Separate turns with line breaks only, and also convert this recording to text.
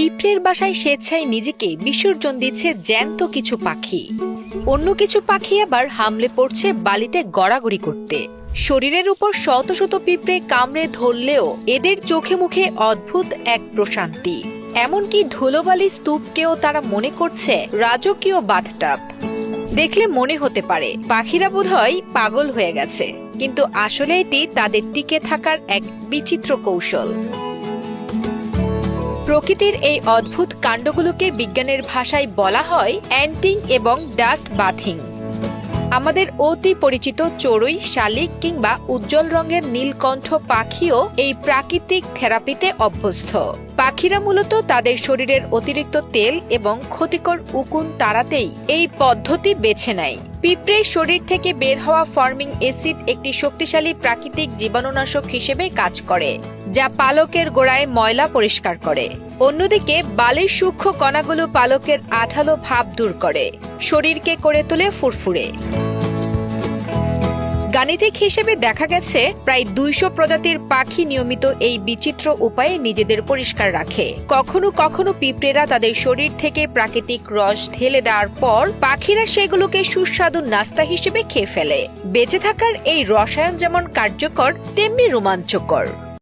পিঁপড়ের বাসায় স্বেচ্ছায় নিজেকে বিসর্জন দিচ্ছে জ্যান্ত কিছু পাখি। অন্য কিছু পাখি আবার হামলে পড়ছে বালিতে গড়াগড়ি করতে। শরীরের উপর শত শত পিঁপড়ে কামড়ে ধরলেও এদের চোখে মুখে অদ্ভুত এক প্রশান্তি। এমনকি ধুলোবালি স্তূপকেও তারা মনে করছে রাজকীয় বাথটাব। দেখলে মনে হতে পারে পাখিরা বোধহয় পাগল হয়ে গেছে, কিন্তু আসলে এটি তাদের টিকে থাকার এক বিচিত্র কৌশল। প্রকৃতির এই অদ্ভুত কাণ্ডগুলোকে বিজ্ঞানের ভাষায় বলা হয় অ্যান্টিং এবং ডাস্ট বাথিং। আমাদের অতি পরিচিত চড়ুই, শালিক কিংবা উজ্জ্বল রঙের নীলকণ্ঠ পাখিও এই প্রাকৃতিক থেরাপিতে অভ্যস্ত। পাখিরা মূলত তাদের শরীরের অতিরিক্ত তেল এবং ক্ষতিকর উকুন তাড়াতেই এই পদ্ধতি বেছে নেয়। পিঁপড়ের শরীর থেকে বের হওয়া ফর্মিং অ্যাসিড একটি শক্তিশালী প্রাকৃতিক জীবাণুনাশক হিসেবে কাজ করে, যা পালকের গোড়ায় ময়লা পরিষ্কার করে। অন্যদিকে বালির সূক্ষ্ম কণাগুলো পালকের আঠালো ভাব দূর করে, শরীরকে করে তোলে ফুরফুরে। গাণিতিক হিসেবে দেখা গেছে প্রায় 200 প্রজাতির পাখি নিয়মিত এই বিচিত্র উপায়ে নিজেদের পরিষ্কার রাখে। কখনো কখনো পিঁপড়েরা তাদের শরীর থেকে প্রাকৃতিক রস ঢেলে দেওয়ার পর পাখিরা সেগুলোকে সুস্বাদু নাস্তা হিসেবে খেয়ে ফেলে। বেঁচে থাকার এই রসায়ন যেমন কার্যকর তেমনি রোমাঞ্চকর।